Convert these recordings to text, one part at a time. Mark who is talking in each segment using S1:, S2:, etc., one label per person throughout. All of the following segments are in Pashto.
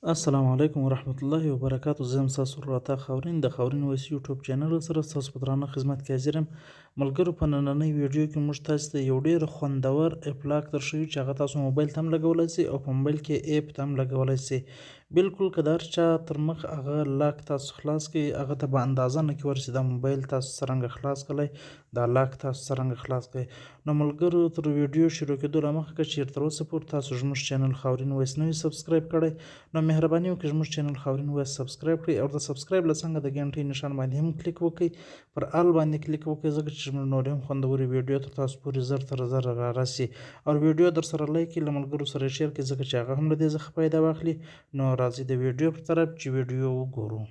S1: السلام علیکم ورحمت الله وبرکاتو. زه یم ستاسو ورور خاورین د خاورین وایس یوټیوب چینل سره ستاسو په درانه خدمت کې حاضر یم. ملګرو، په نننۍ ویډیو کې موږ تاسو ته یو ډېر خوندور اپلاک درښیو چې هغه تاسو موبایل ته هم لګولی سئ او په موبایل کې ایپ ته هم لګولی سئ. بالکل که د هر چا تر مخ هغه لاک تاسو خلاص کړئ، هغه ته به اندازه نه کېږي چې دا موبایل تاسو څرنګه خلاص کړی، دا لاک تاسو څرنګه خلاص کړئ. نو ملګرو، تر ویډیو شروع کېدو رامخکې که چېرې تر اوسه پورې تاسو زموږ چینل خاورین وایس نه وي سبسکرایب کړی، نو مهرباني وکړئ زموږ چینل خاورین وایس سبسکرایب کړئ او د سبسکرایب له څنګه د ګنټۍ نښان باندې هم کلیک وکړئ، پر آل باندې کلیک وکړئ، ځکه چې زموږ نورې هم خوندورې ویډیو تر تاسو پورې زر تر زره رارسي. او ویډیو در سره لایک کړئ، له ملګرو سره شیر کړئ، ځکه چې هغه هم له دې څخه فایده واخلي. نو راځئ د ویډیو په طرف چې ویډیو وګورو.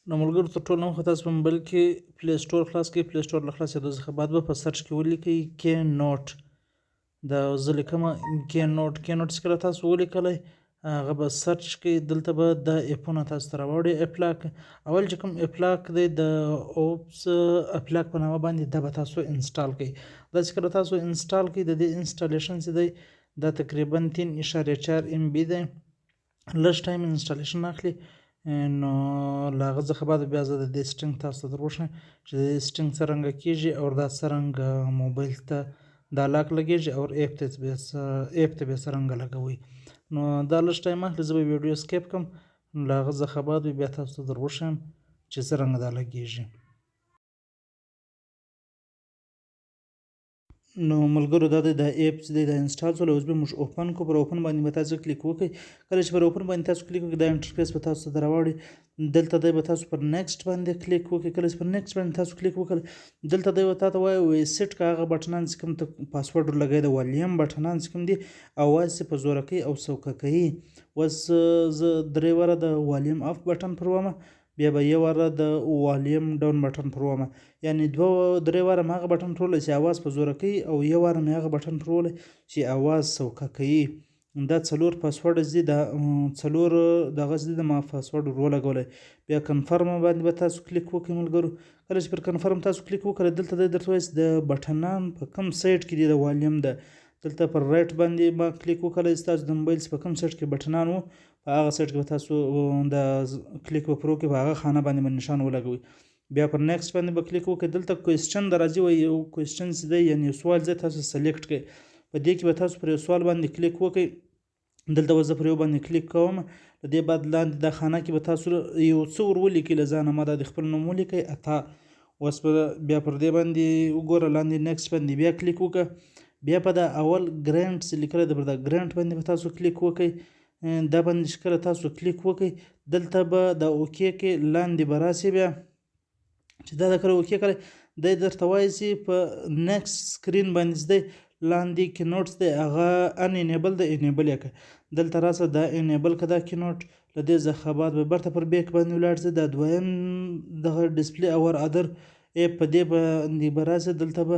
S1: نو ملګرو، تر ټولو نه مخکې تاسو په موبایل کې پلی سټور خلاص کړئ. پلی سټور له خلاصېدو څخه بعد به په سرچ کې ولیکئ کی نوټ. دا زه لیکمه کی نوټ. کی نوټ چې کله تاسو ولیکلی، هغه به سرچ کړئ، دلته به دا اپونه تاسو ته راوړي. اپلاک اول چې کوم اپلاک دی د اوپس اپلاک په نامه باندې، دا به تاسو انسټال کړئ. دا چې کله تاسو انسټال کړئ، د دې انسټالیشن چې دی دا تقریبا 3.4 MB دی، لږ ټایم انسټالیشن اخلي. نو له هغه څخه بعد بیا زه د دې سټینګ تاسو ته در وښیم چې د دې سټینګ څرنګه کېږي او دا څرنګه موبایل ته دا لاک لګېږي او ایپ ته بیا څرنګه لګوئ. نو دا لږ ټایم اخلي، زه به ویډیو سکیپ کړم، له هغه څخه بعد بیا تاسو ته در وښیم چې څرنګه دا لګېږي. نو ملګرو، دا دی دا ایپ چې دی دا انسټال شول. اوس به موږ اوپن کړو. پر اوپن باندې به تاسو کلیک وکړئ. کله چې پر اوپن باندې تاسو کلیک وکړئ، دا انټرفیس به تاسو ته راوړي. دلته دی به تاسو پر نیکسټ باندې کلیک وکړئ. کله چې پر نیکسټ باندې تاسو کلیک وکړئ، دلته دی به تاته وایي سیټ که هغه بټنان چې کوم ته پاسورډ ورلګوئ، د والیم بټنان چې کوم دي اواز یې په زوره کوي او څوکه کوي. اوس زه 3 واره د والیم اف بټن پر ومه، بیا به یو واره د والیم ډاون بټن پر ومه، یعنی 2-3 واره مې هغه بټن پرولای چې اواز په زوره کوي او یو واره مې هغه بټن پرولای چې اواز څوکه کوي. دا 4 پاسورډ دي، دا 4 دغه دي، د ما پاسورډ ور ولګولی. بیا کنفرم باندې به تاسو کلیک وکړئ ملګرو. کله چې پر کنفرم تاسو کلیک وکړئ، دلته دی درته وایي چې د بټنان په کوم سایډ کې دي د والیم ده. دلته پر رایټ باندې ما کلیک وکړئ، ستاسو د موبایل په کوم سایډ کې بټنان وو، په هغه سایډ کې به تاسو د کلیک به پر وکړئ، په هغه خانه باندې به نښان ولګوئ. بیا پر نیکسټ باندې به کلیک وکړئ. دلته کوېسچن د راځي، وایي یو کوېسچن چې دی یعنی یو سوال دی، تاسو سلیکټ کړئ. په دې کې به تاسو پر یو سوال باندې کلیک وکړئ. دلته به زه پر یو باندې کلیک کوم. له دې بعد لاندې دا خانه کې به تاسو یو څه ور ولیکئ له ځانه، ما دا د خپل نوم ولیکئ عطا. اوس به بیا پر دې باندې وګوره، لاندې نیکسټ باندې بیا کلیک وکړه. بیا په دا اول ګرانټ چې لیکلی ده، پر دا ګرانټ باندې به تاسو کلیک وکړئ. دا باندې چې کله تاسو کلیک وکړئ، دلته به دا اوکې کې لاندې به راسي. بیا چې دا د کله اوکې کړئ، دی درته وایي چې په نیکسټ سکرین باندې چې دی لاندې کی نوټس دی هغه ان انیبل دی، انیبل یې کړه. دلته راسه دا انیبل کړه دا کی نوټ. له دې څخه بعد به برته پر بیک باندې ولاړ شي. دا دویم دغه ډسپلی اور ادر ایپ په دې باندې به راسه. دلته به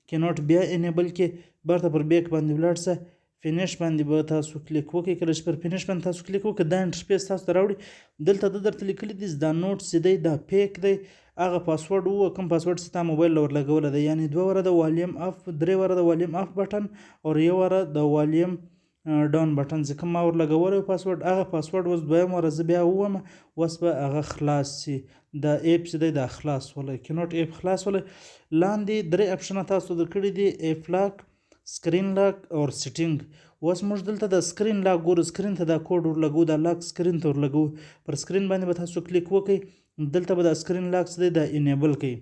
S1: کی نوټ بیا انیبل کې برته پر بیک باندې ولاړ شه. فینیش باندې به تاسو کلیک وکړئ. کله چې پر فینیش باندې تاسو کلیک وکړئ، دا انټرفیس تاسو ته راوړي. دلته د درته لیکلي دي دا نوټ چې دی دا پیک دی، هغه پاسورډ ووه کوم پاسورډ چې تا موبایل له ورلګولی دی، یعنی 2 واره د والیم اف، 3 واره د والیم اف بټن او 1 واره د والیم ډاون بټن چې کوم ما ورلګولی پاسورډ، هغه پاسورډ اوس دویم واره زه بیا ووهمه. اوس به هغه خلاص شي. دا ایپ چې دی دا خلاص ولی، کی نوټ ایپ خلاص ولی. لاندې 3 اپشنه تاسو درکړي دي، ایپ لاک، سکرین لاک او سیټینګ. اوس موږ دلته د سکرین لاک ګورو. سکرین ته دا کوډ ورلګو، دا لاک سکرین ته ورلګو. پر سکرین باندې به تاسو کلیک وکړئ. دلته به دا سکرین لاک چې دی دا انیبل کړئ.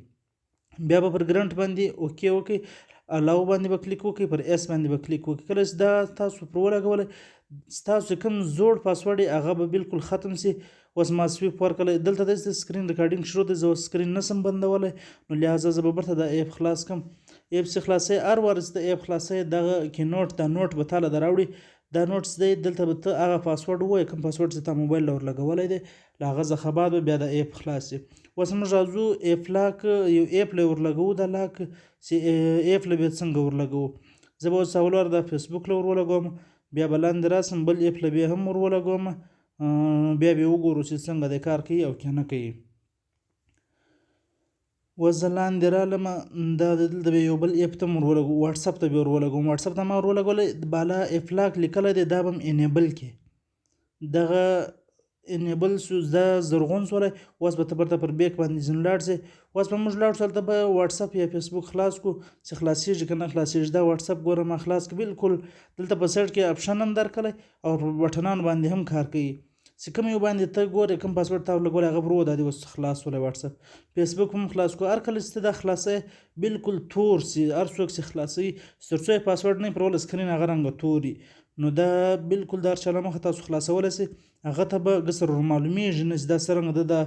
S1: بیا به پر ګرنټ باندې اوکې وکړئ، الاو باندې به کلیک وکړئ، پر ایس باندې به کلیک وکړئ. کله چې دا تاسو پر ولګولی، ستاسو کوم زوړ پاسورډ هغه به بالکل ختم شي. اوس ما سویپ ورکړی. دلته د سکرین ریکارډینګ شروع دی، زه اوس سکرین نشم بندولی، نو لهذا زه به برته دا ایپ خلاص کړم. ایپ چې خلاصوي، هر وار چې د ایپ خلاصوي دغه کی نوټ، دا نوټ به تاله راوړي. دا نوټ چې دی دلته به ته هغه پاسورډ ووایې کوم پاسورډ چې تا موبایل له ورلګولی دی، له هغه څخه بعد به بیا د ایپ خلاص شي. اوس موږ راځو ایپ لاک، یو ایپ له ورلګوو د لاک چې ایپ له بیا څنګه ورلګوو. زه به اوس اول وار د فیسبوک له ور ولګوم، بیا به لاندې راسم بل ایپ له بیا هم ور ولګوم بیا به وګورو چې څنګه د کار کوي او که نه کوي. اوس زه لاندې رالمه دا دلته به یو بل اپ ته م ورولګو، واتساپ ته به ورولګوم. واتساپ ته ما ورولګولی، بالا افلاک لیکلی دی، دا به م انیبل کړي. دغه انیبل شو، دا زرغون شولی. اوس به ته برته پر بیک باندې ځینې لاړ شې. اوس به موږ لاړ شو هلته به واتساپ یا فیسبوک خلاص کړو چې خلاصېږي که نه خلاصېږي. دا واتساپ ګوره ما خلاص کړ، بلکل دلته په سایډ کې اپشن هم درکړی او په بټنانو باندې هم کار کوي. چې کوم یو باندې ته ګورې کوم پاسورډ تا ولګولی هغه پر دا دې اوس خلاص شولی. واتساپ، فیسبوک هم خلاص کړو. هر کله چې ته دا خلاصوې بلکل تور سي. هر څوک چې خلاصوي تر څو یې پاسورډ نه وي پرول سکرین هغه رنګه تور وي. نو دا بلکل د هر چا له مخې تاسو خلاصولی سئ. هغه ته به ګسر معلومیږي نه چې دا څرنګه ده دا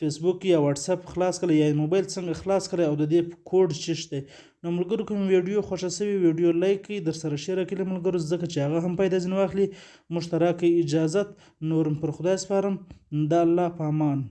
S1: فیسبوک یا واتساپ خلاص کړی یا موبایل څنګه خلاص کړی او د دې کوډ چیش دی. نو ملګرو کوم ویډیو خوښه سوي ویډیو لایک کړئ، درسره شیر کړئ له ملګرو ځکه چې هغه هم پیدا ځینې واخلي. موږ ته راکړئ اجازت، نور هم پر خدای سپارم. د الله په امان.